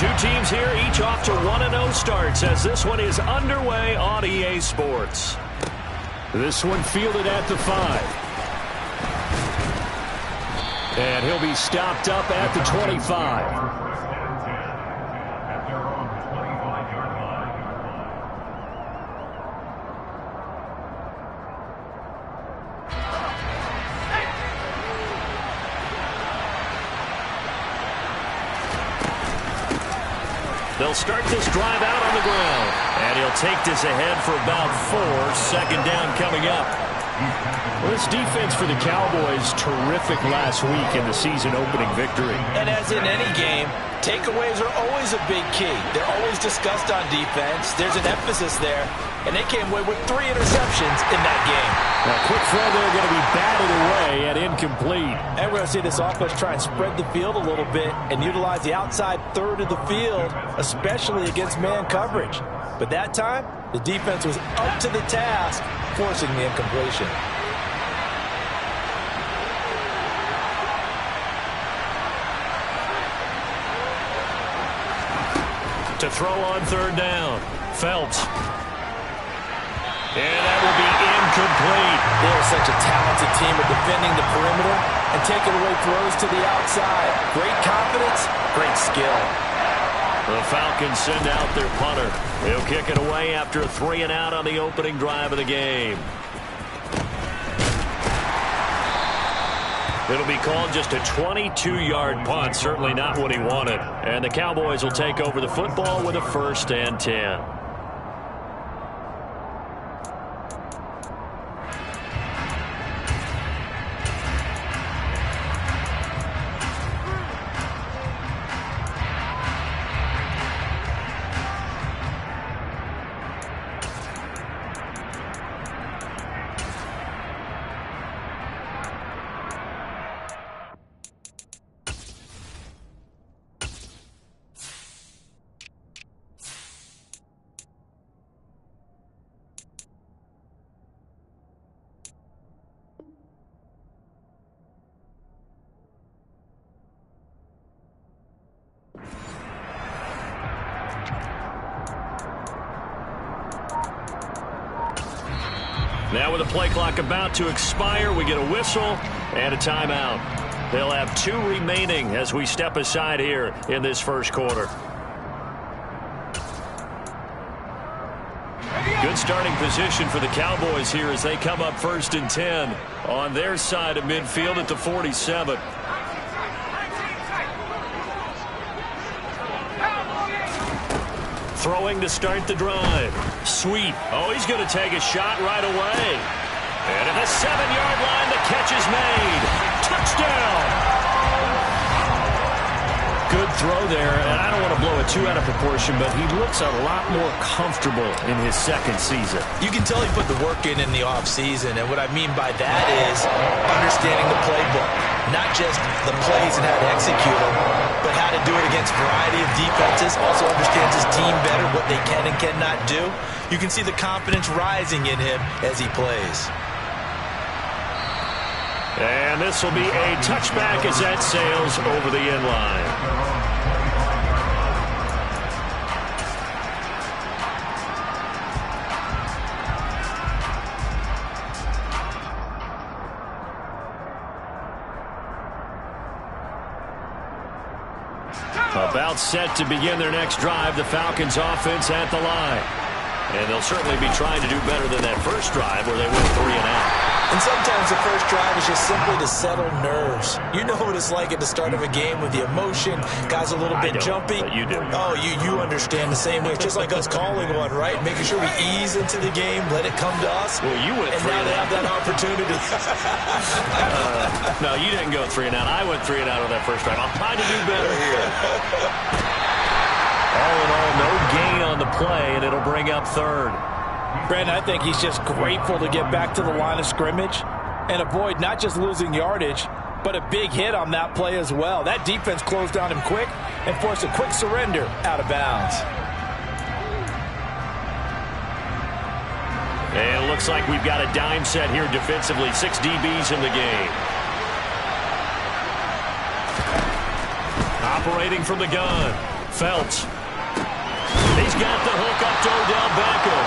Two teams here, each off to 1-0 starts as this one is underway on EA Sports. This one fielded at the 5. And he'll be stopped up at the 25. They'll start this drive out on the ground. And he'll take this ahead for about 4. Second down coming up. Well, this defense for the Cowboys, terrific last week in the season opening victory. And as in any game, takeaways are always a big key. They're always discussed on defense. There's an emphasis there. And they came away with 3 interceptions in that game. A quick throw there going to be batted away and incomplete. And we're going to see this offense try and spread the field a little bit and utilize the outside third of the field, especially against man coverage. But that time, the defense was up to the task, forcing the incompletion. To throw on third down, Phelps. And that will be incomplete. They're such a talented team at defending the perimeter and taking away throws to the outside. Great confidence, great skill. The Falcons send out their punter. He'll kick it away after a 3 and out on the opening drive of the game. It'll be called just a 22-yard punt. Certainly not what he wanted. And the Cowboys will take over the football with a 1st and 10. Now with the play clock about to expire, we get a whistle and a timeout. They'll have 2 remaining as we step aside here in this first quarter. Good starting position for the Cowboys here as they come up 1st and 10 on their side of midfield at the 47. Throwing to start the drive. Sweet. Oh, he's going to take a shot right away. And at the 7-yard line, the catch is made. Touchdown. Good throw there, and I don't want to blow it too out of proportion, but he looks a lot more comfortable in his second season. You can tell he put the work in the offseason, and what I mean by that is understanding the playbook. Not just the plays and how to execute them, but how to do it against a variety of defenses. Also understands his team better, what they can and cannot do. You can see the confidence rising in him as he plays. And this will be a touchback as that sails over the end line. About set to begin their next drive, the Falcons offense at the line. And they'll certainly be trying to do better than that first drive where they went 3 and out. And sometimes the first drive is just simply to settle nerves. You know what it's like at the start of a game with the emotion. Guys a little bit jumpy. But you do. Oh, you understand the same way. It's just like us calling one, right? Making sure we ease into the game, let it come to us. Well, you went 3 and out. And now they have that opportunity. No, you didn't go 3 and out. I went 3 and out on that first drive. I'm trying to do better here. All in all, no gain on the play, and it'll bring up 3rd. Brandon, I think he's just grateful to get back to the line of scrimmage and avoid not just losing yardage, but a big hit on that play as well. That defense closed on him quick and forced a quick surrender out of bounds. And it looks like we've got a dime set here defensively. 6 DBs in the game. Operating from the gun. Felts. He's got the hook up to Odell Beckham.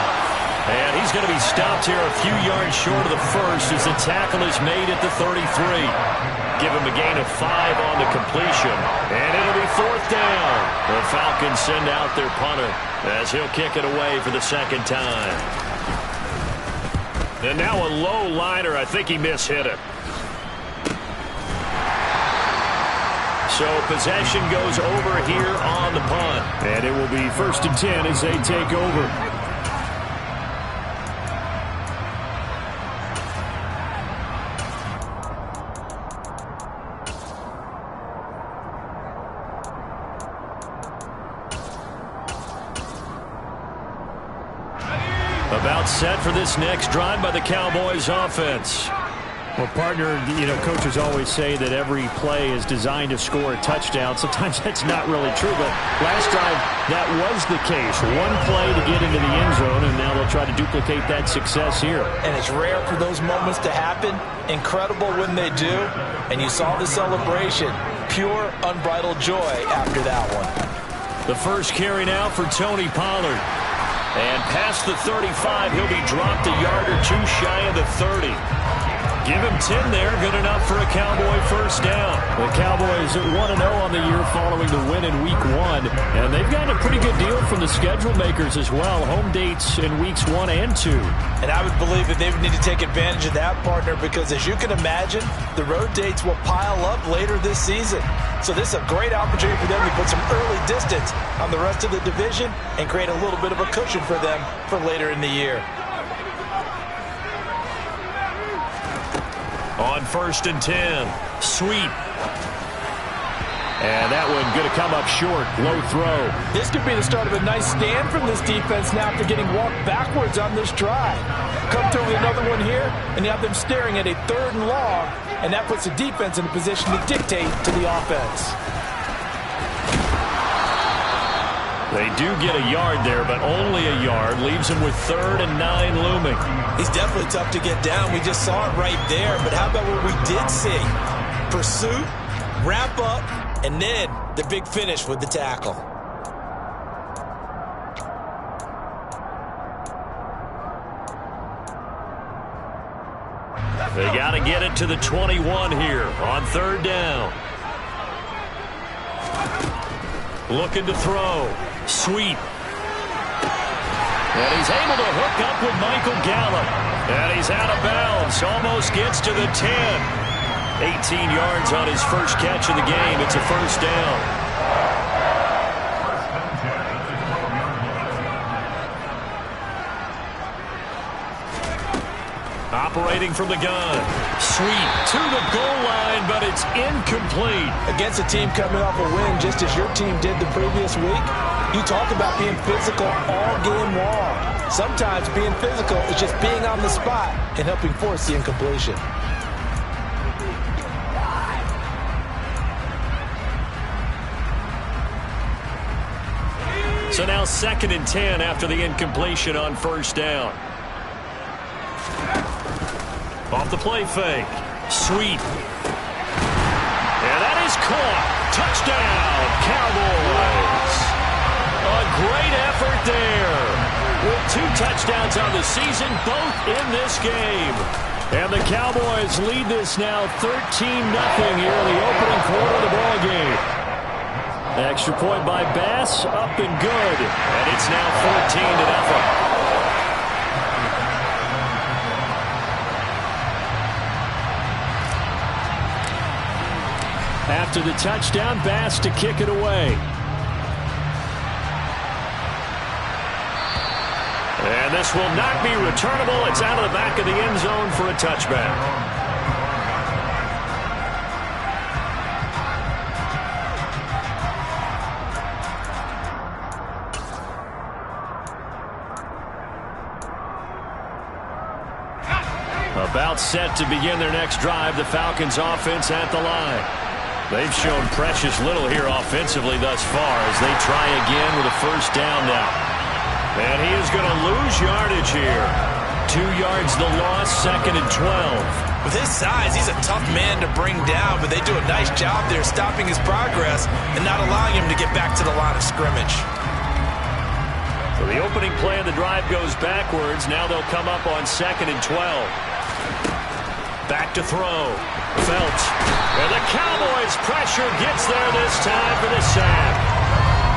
And he's going to be stopped here a few yards short of the first as the tackle is made at the 33. Give him a gain of 5 on the completion. And it'll be 4th down. The Falcons send out their punter as he'll kick it away for the second time. And now a low liner. I think he mishit it. So possession goes over here on the punt. And it will be 1st and 10 as they take over. About set for this next drive by the Cowboys offense. Well, partner, coaches always say that every play is designed to score a touchdown. Sometimes that's not really true, but last drive, that was the case. One play to get into the end zone, and now they'll try to duplicate that success here. And it's rare for those moments to happen. Incredible when they do. And you saw the celebration. Pure, unbridled joy after that one. The first carry now for Tony Pollard. And past the 35, he'll be dropped a yard or two shy of the 30. Give him 10 there, good enough for a Cowboy first down. The Cowboys are 1-0 on the year following the win in Week 1. And they've gotten a pretty good deal from the schedule makers as well. Home dates in Weeks 1 and 2. And I would believe that they would need to take advantage of that, partner, because as you can imagine, the road dates will pile up later this season. So this is a great opportunity for them to put some early distance on the rest of the division and create a little bit of a cushion for them for later in the year. On 1st and 10, Sweet. And that one going to come up short. Low throw. This could be the start of a nice stand from this defense now after getting walked backwards on this drive. Come through with another one here, and you have them staring at a 3rd and long, and that puts the defense in a position to dictate to the offense. They do get a yard there, but only a yard. Leaves him with 3rd and 9 looming. He's definitely tough to get down. We just saw it right there. But how about what we did see? Pursuit, wrap up, and then the big finish with the tackle. They got to get it to the 21 here on 3rd down. Looking to throw. Sweet. And he's able to hook up with Michael Gallup. And he's out of bounds. Almost gets to the 10. 18 yards on his first catch of the game. It's a first down. Operating from the gun. Sweet to the goal line, but it's incomplete. Against a team coming off a win, just as your team did the previous week, you talk about being physical all game long. Sometimes being physical is just being on the spot and helping force the incompletion. So now 2nd and 10 after the incompletion on 1st down. Off the play fake. Sweet. And that is caught. Touchdown, Cowboys. A great effort there. With 2 touchdowns on the season, both in this game. And the Cowboys lead this now 13-0 here in the opening quarter of the ball game. Extra point by Bass, up and good. And it's now 14-0. After the touchdown, Bass to kick it away. And this will not be returnable. It's out of the back of the end zone for a touchback. About set to begin their next drive, the Falcons offense at the line. They've shown precious little here offensively thus far as they try again with a first down now. And he is going to lose yardage here. 2 yards the loss, 2nd and 12. With his size, he's a tough man to bring down, but they do a nice job there stopping his progress and not allowing him to get back to the line of scrimmage. So the opening play of the drive goes backwards. Now they'll come up on 2nd and 12. Back to throw. Felts. And the Cowboys' pressure gets there this time for the sack.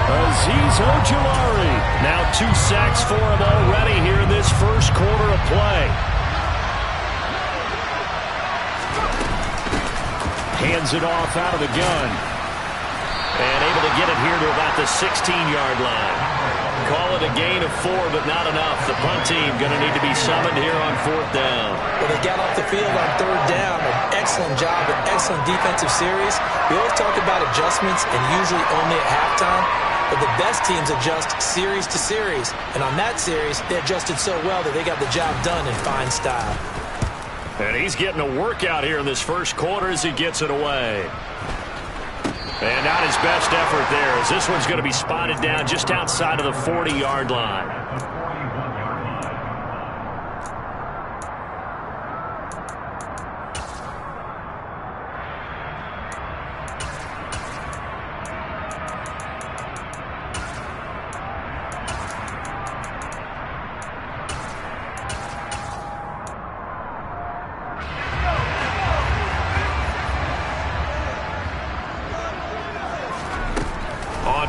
Azeez Ojulari. Now 2 sacks for him already here in this first quarter of play. Hands it off out of the gun. And able to get it here to about the 16-yard line. Call it a gain of 4, but not enough. The punt team going to need to be summoned here on 4th down. Well, they got off the field on 3rd down. An excellent job, an excellent defensive series. We always talk about adjustments and usually only at halftime. But the best teams adjust series to series. And on that series, they adjusted so well that they got the job done in fine style. And he's getting a workout here in this first quarter as he gets it away. And not his best effort there, as this one's going to be spotted down just outside of the 40-yard line.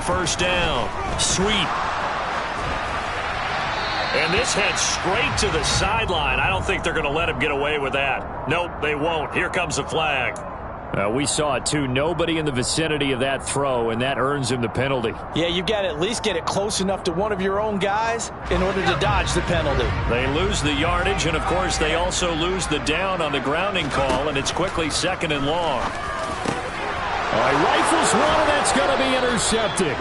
First down. Sweep. And this heads straight to the sideline. I don't think they're going to let him get away with that. Nope, they won't. Here comes the flag. We saw it too. Nobody in the vicinity of that throw, and that earns him the penalty. Yeah, you've got to at least get it close enough to one of your own guys in order to dodge the penalty. They lose the yardage, and of course they also lose the down on the grounding call, and it's quickly 2nd and long. All right, rifles one, and that's going to be intercepted.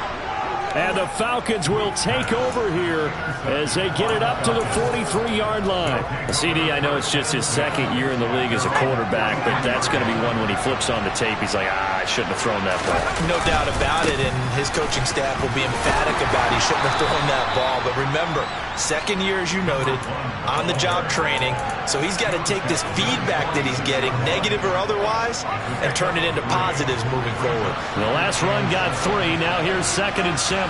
And the Falcons will take over here as they get it up to the 43-yard line. CD, I know it's just his 2nd year in the league as a quarterback, but that's going to be one when he flips on the tape. He's like, I shouldn't have thrown that ball. No doubt about it, and his coaching staff will be emphatic about he shouldn't have thrown that ball. But remember, 2nd year, as you noted, on-the-job training. So he's got to take this feedback that he's getting, negative or otherwise, and turn it into positives moving forward. The last run got 3. Now here's 2nd and 7.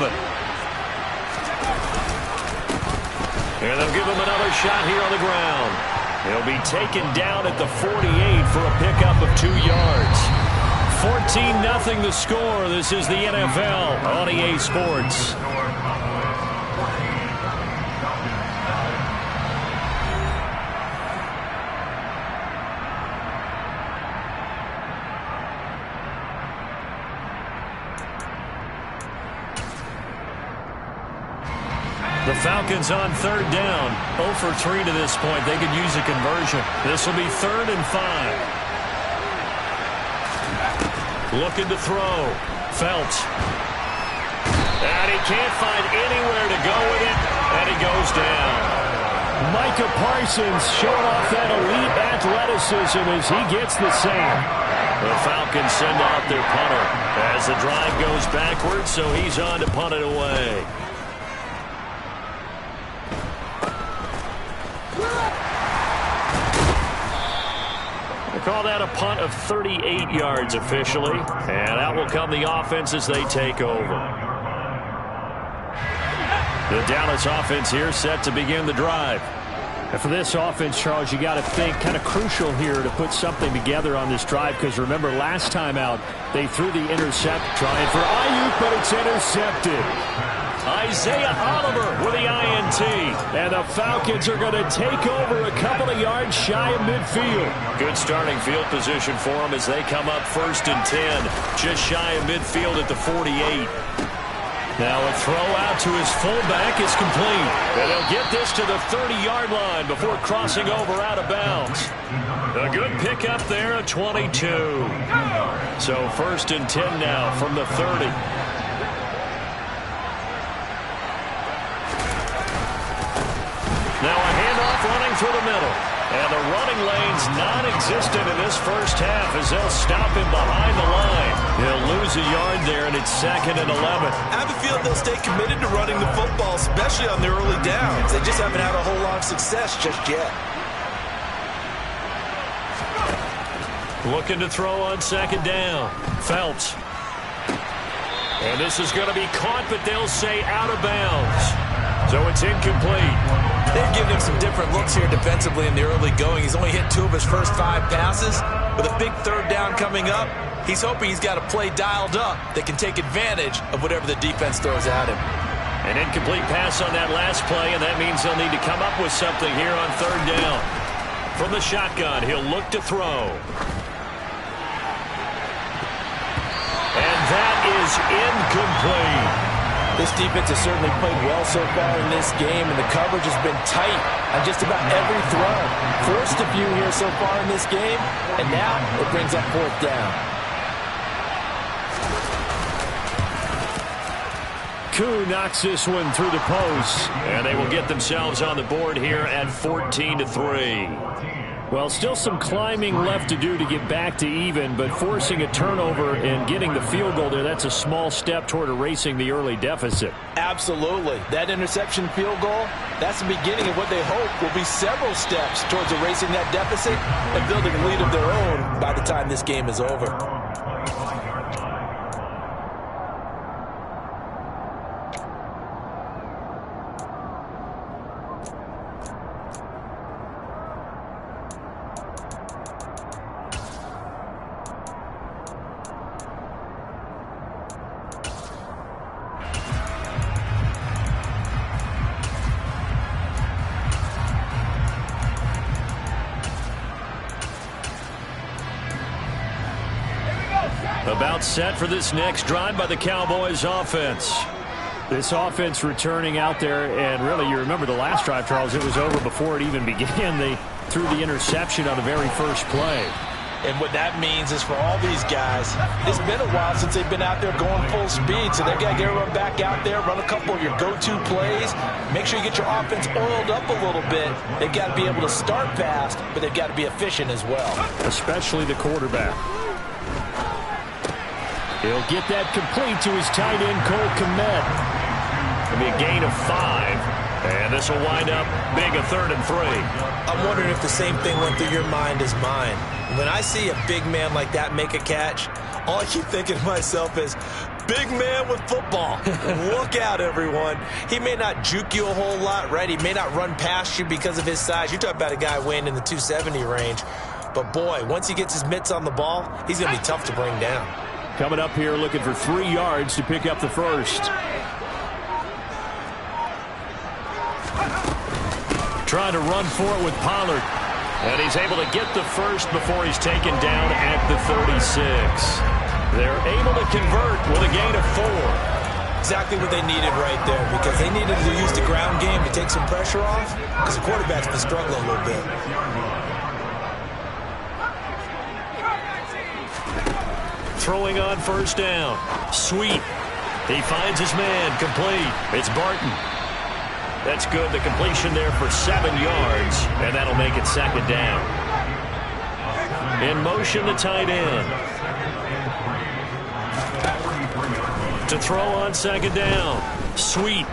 And they'll give him another shot here on the ground. He'll be taken down at the 48 for a pickup of 2 yards. 14-0 the score. This is the NFL on EA Sports. The Falcons on 3rd down. 0 for 3 to this point. They could use a conversion. This will be 3rd and 5. Looking to throw. Felts. And he can't find anywhere to go with it. And he goes down. Micah Parsons showing off that elite athleticism as he gets the sack. The Falcons send out their punter as the drive goes backwards, so he's on to punt it away. Call that a punt of 38 yards officially. And out will come the offense as they take over. The Dallas offense here set to begin the drive. And for this offense, Charles, you got to think kind of crucial here to put something together on this drive, because remember last time out they threw the intercept trying for Ayuk, but it's intercepted. Isaiah Oliver with the INT. And the Falcons are going to take over a couple of yards shy of midfield. Good starting field position for them as they come up 1st and 10. Just shy of midfield at the 48. Now a throw out to his fullback is complete. And they'll get this to the 30-yard line before crossing over out of bounds. A good pickup there at 22. So 1st and 10 now from the 30. Now a handoff running through the middle. And the running lane's non-existent in this first half as they'll stop him behind the line. He'll lose a yard there, and it's 2nd and 11. I have a feeling they'll stay committed to running the football, especially on the early downs. They just haven't had a whole lot of success just yet. Looking to throw on 2nd down. Phelps. And this is going to be caught, but they'll say out of bounds. So it's incomplete. They've given him some different looks here defensively in the early going. He's only hit 2 of his first 5 passes. With a big 3rd down coming up, he's hoping he's got a play dialed up that can take advantage of whatever the defense throws at him. An incomplete pass on that last play, and that means they'll need to come up with something here on 3rd down. From the shotgun, he'll look to throw. And that is incomplete. This defense has certainly played well so far in this game, and the coverage has been tight on just about every throw. Forced a few here so far in this game, and now it brings up 4th down. Koo knocks this one through the post. And they will get themselves on the board here at 14-3. Well, still some climbing left to do to get back to even, but forcing a turnover and getting the field goal there, that's a small step toward erasing the early deficit. Absolutely. That interception field goal, that's the beginning of what they hope will be several steps towards erasing that deficit and building a lead of their own by the time this game is over. About set for this next drive by the Cowboys offense. This offense returning out there, and really, you remember the last drive, Charles, it was over before it even began. They threw the interception on the very first play. And what that means is for all these guys, it's been a while since they've been out there going full speed, so they've got to get everyone back out there, run a couple of your go-to plays, make sure you get your offense oiled up a little bit. They've got to be able to start fast, but they've got to be efficient as well. Especially the quarterback. He'll get that complete to his tight end, Cole Kmet. It'll be a gain of 5. And this will wind up being a 3rd and 3. I'm wondering if the same thing went through your mind as mine. When I see a big man like that make a catch, all I keep thinking to myself is, big man with football. Look out, everyone. He may not juke you a whole lot, right? He may not run past you because of his size. You're talking about a guy weighing in the 270 range. But, boy, once he gets his mitts on the ball, he's going to be tough to bring down. Coming up here looking for 3 yards to pick up the first. Trying to run for it with Pollard. And he's able to get the first before he's taken down at the 36. They're able to convert with a gain of 4. Exactly what they needed right there, because they needed to use the ground game to take some pressure off, because the quarterback's been struggling a little bit. Throwing on 1st down. Sweet. He finds his man. Complete. It's Barton. That's good. The completion there for 7 yards, and that'll make it 2nd down. In motion, the tight end. To throw on 2nd down. Sweet.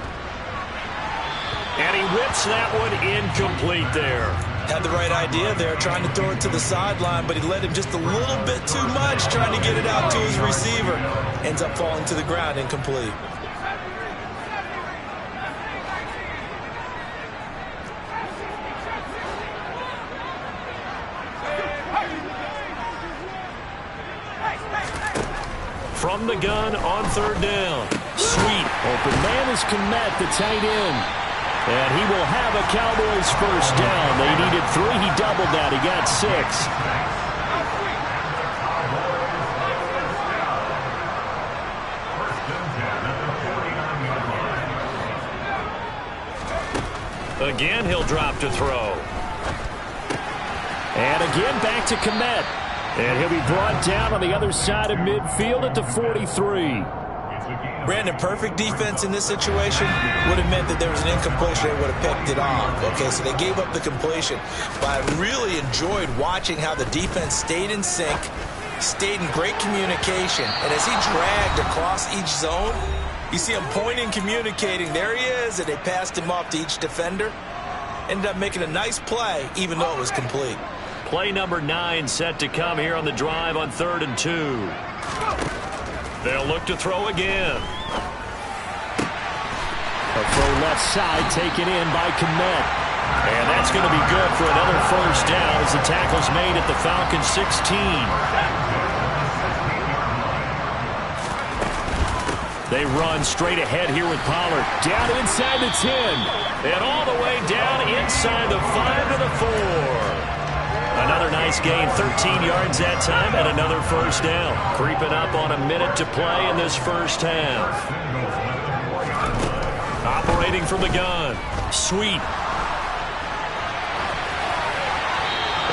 And he whips that one incomplete there. Had the right idea there, trying to throw it to the sideline, but he let him just a little bit too much, trying to get it out to his receiver. Ends up falling to the ground, incomplete. From the gun on 3rd down. Sweet. Open man is Kmet, the tight end. And he will have a Cowboys first down. They needed 3. He doubled that. He got 6. Again, he'll drop to throw. And again, back to Kmet. And he'll be brought down on the other side of midfield at the 43. Brandon, perfect defense in this situation would have meant that there was an incompletion. They would have picked it off. Okay, so they gave up the completion. But I really enjoyed watching how the defense stayed in sync, stayed in great communication. And as he dragged across each zone, you see him pointing, communicating. There he is, and they passed him off to each defender. Ended up making a nice play, even though it was complete. Play number 9 set to come here on the drive on 3rd and 2. They'll look to throw again. A throw left side taken in by Kmet. And that's going to be good for another first down as the tackle's made at the Falcons 16. They run straight ahead here with Pollard. Down inside the 10. And all the way down inside the 5 to the 4. Another nice gain, 13 yards that time, and another first down. Creeping up on a minute to play in this first half. Operating from the gun. Sweet.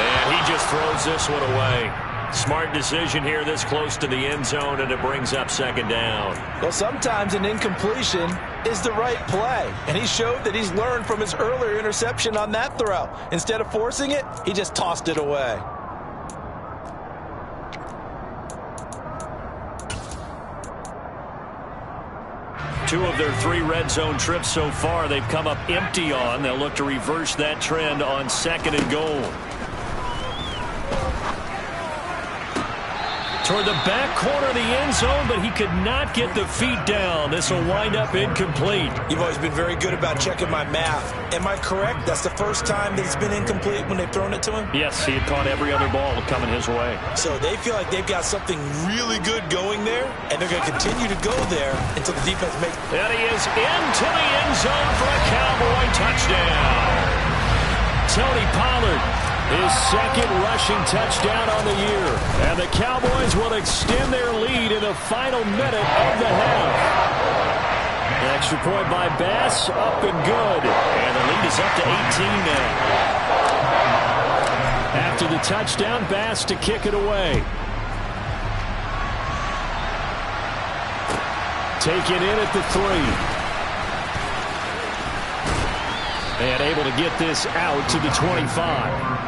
And he just throws this one away. Smart decision here this close to the end zone, and it brings up 2nd down. Well, sometimes an incompletion is the right play, and he showed that he's learned from his earlier interception on that throw. Instead of forcing it, he just tossed it away. Two of their 3 red zone trips so far they've come up empty on. They'll look to reverse that trend on 2nd and goal. Toward the back corner of the end zone, but he could not get the feet down. This will wind up incomplete. You've always been very good about checking my math. Am I correct? That's the first time that it's been incomplete when they've thrown it to him? Yes, he had caught every other ball coming his way. So they feel like they've got something really good going there, and they're going to continue to go there until the defense makes... And he is into the end zone for a Cowboy touchdown. Tony Pollard, his 2nd rushing touchdown on the year. And the Cowboys will extend their lead in the final minute of the half. An extra point by Bass, up and good. And the lead is up to 18 now. After the touchdown, Bass to kick it away. Taken in at the 3. And able to get this out to the 25.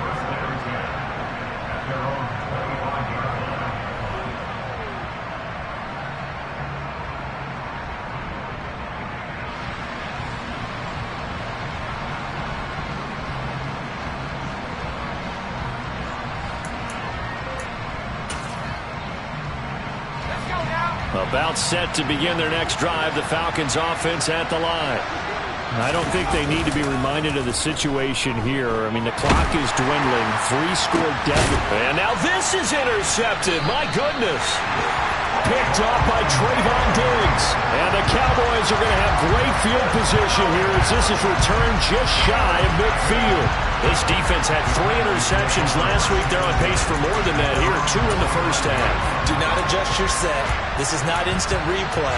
About set to begin their next drive, the Falcons offense at the line. I don't think they need to be reminded of the situation here. I mean, the clock is dwindling. 3-score deficit. And now this is intercepted. My goodness. Picked off by Trayvon Diggs. And the Cowboys are going to have great field position here as this is returned just shy of midfield. This defense had 3 interceptions last week. They're on pace for more than that here. 2 in the first half. Do not adjust your set. This is not instant replay.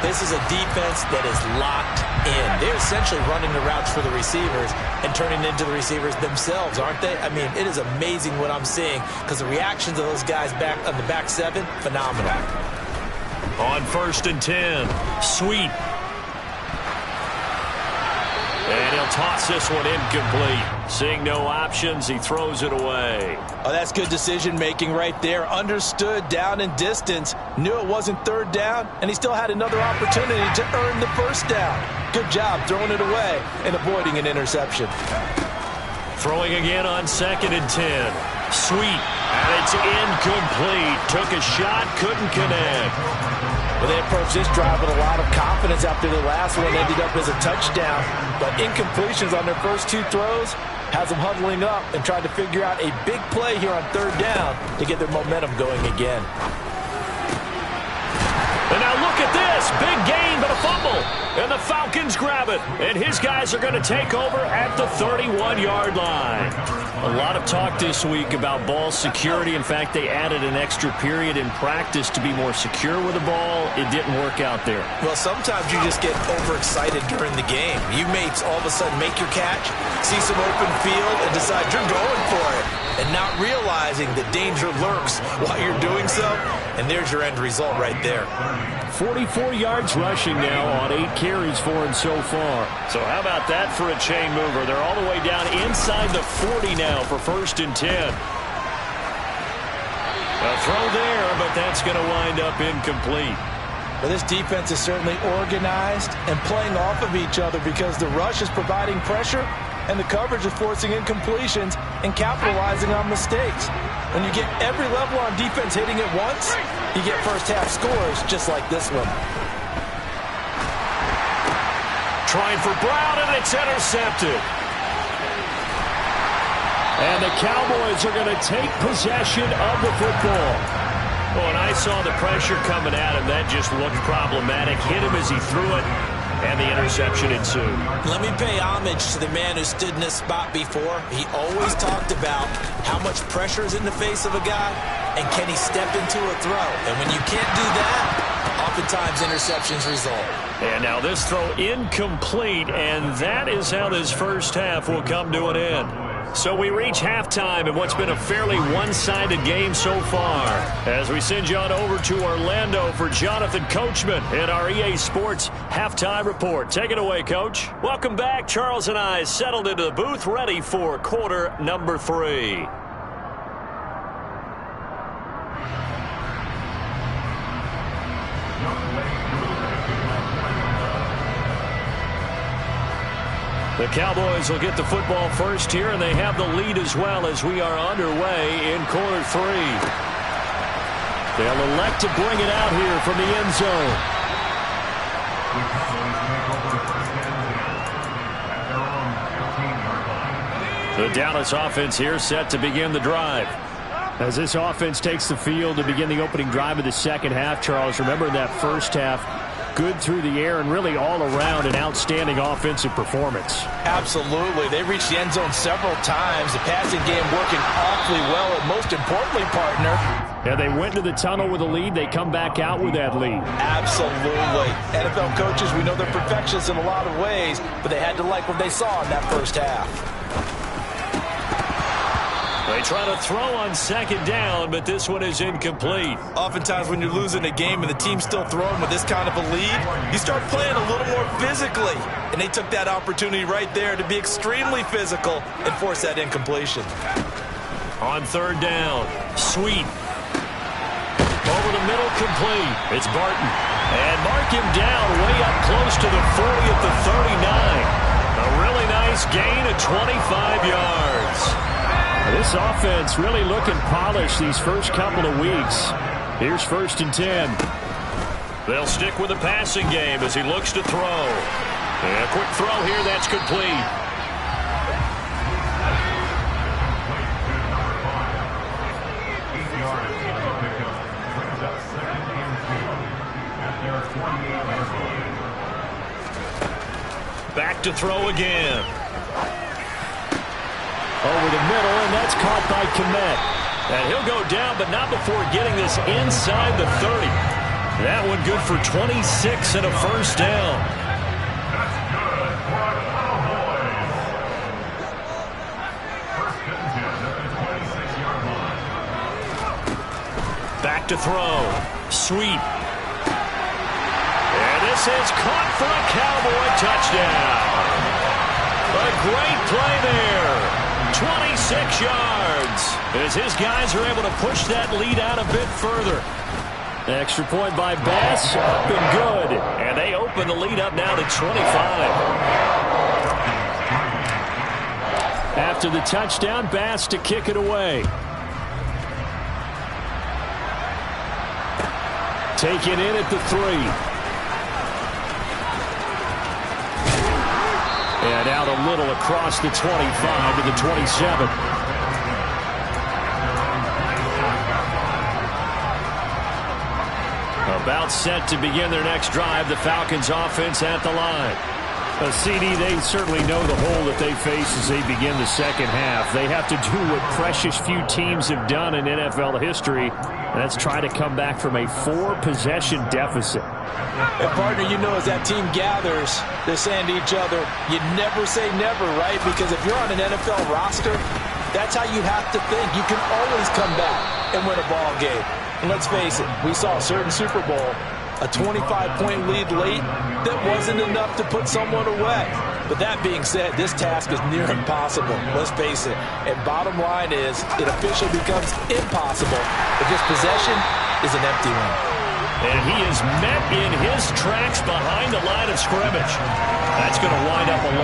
This is a defense that is locked in. They're essentially running the routes for the receivers and turning into the receivers themselves, aren't they? I mean, it is amazing what I'm seeing because the reactions of those guys back on the back 7, phenomenal. On 1st and 10, Sweet. And he'll toss this one incomplete. Seeing no options, he throws it away. Oh, that's good decision-making right there. Understood down and distance. Knew it wasn't 3rd down, and he still had another opportunity to earn the first down. Good job throwing it away and avoiding an interception. Throwing again on 2nd and 10. Sweet. And it's incomplete. Took a shot, couldn't connect. Well, they approached this drive with a lot of confidence after the last one ended up as a touchdown. But incompletions on their first 2 throws has them huddling up and trying to figure out a big play here on 3rd down to get their momentum going again. And now look at this. Big gain, but a fumble. And the Falcons grab it. And his guys are going to take over at the 31-yard line. A lot of talk this week about ball security. In fact, they added an extra period in practice to be more secure with the ball. It didn't work out there. Well, sometimes you just get overexcited during the game. You may all of a sudden make your catch, see some open field, and decide you're going for it. And not realizing that danger lurks while you're doing so. And there's your end result right there. 44 yards rushing now on 8 carries for him so far. So how about that for a chain mover? They're all the way down inside the 40 now for 1st and 10. A throw there, but that's going to wind up incomplete. Well, this defense is certainly organized and playing off of each other because the rush is providing pressure and the coverage is forcing incompletions and capitalizing on mistakes. When you get every level on defense hitting at once, you get first-half scores just like this one. Trying for Brown, and it's intercepted. And the Cowboys are going to take possession of the football. Well, and I saw the pressure coming at him. That just looked problematic. Hit him as he threw it, and the interception ensued. Let me pay homage to the man who stood in this spot before. He always talked about how much pressure is in the face of a guy, and can he step into a throw. And when you can't do that, oftentimes interceptions result. And now this throw incomplete, and that is how this first half will come to an end. So we reach halftime in what's been a fairly one-sided game so far. As we send you on over to Orlando for Jonathan Coachman in our EA Sports Halftime Report. Take it away, Coach. Welcome back. Charles and I settled into the booth, ready for quarter number 3. The Cowboys will get the football first here, and they have the lead as well as we are underway in quarter 3. They'll elect to bring it out here from the end zone. The Dallas offense here set to begin the drive. As this offense takes the field to begin the opening drive of the second half, Charles, remember that first half, good through the air and really all around an outstanding offensive performance. Absolutely. They reached the end zone several times. The passing game working awfully well, and most importantly, partner, yeah, they went to the tunnel with a lead. They come back out with that lead. Absolutely. NFL coaches, we know they're perfectionists in a lot of ways, but they had to like what they saw in that first half. They try to throw on second down, but this one is incomplete. Oftentimes when you're losing a game and the team's still throwing with this kind of a lead, you start playing a little more physically. And they took that opportunity right there to be extremely physical and force that incompletion. On third down, Sweet. Over the middle, complete. It's Barton. And mark him down way up close to the 40 at the 39. A really nice gain of 25 yards. This offense really looking polished these first couple of weeks. Here's 1st and 10. They'll stick with the passing game as he looks to throw. And a quick throw here, that's complete. Back to throw again. Over the middle, and that's caught by Kmet. And he'll go down, but not before getting this inside the 30. That one good for 26 and a first down. Back to throw. Sweet. And this is caught for a Cowboy touchdown. A great play there. 26 yards as his guys are able to push that lead out a bit further. Extra point by Bass, up and good. And they open the lead up now to 25. After the touchdown, Bass to kick it away. Taken in at the 3. And out a little across the 25 to the 27. About set to begin their next drive, the Falcons offense at the line. CD, they certainly know the hole that they face as they begin the second half. They have to do what precious few teams have done in NFL history, and that's try to come back from a 4-possession deficit. And partner, you know, as that team gathers, they're saying to each other, you never say never, right? Because if you're on an NFL roster, that's how you have to think. You can always come back and win a ball game. And let's face it, we saw a certain Super Bowl, a 25-point lead late that wasn't enough to put someone away. But that being said, this task is near impossible. Let's face it. And bottom line is, it officially becomes impossible if this possession is an empty one. And he is met in his tracks behind the line of scrimmage. That's going to wind up a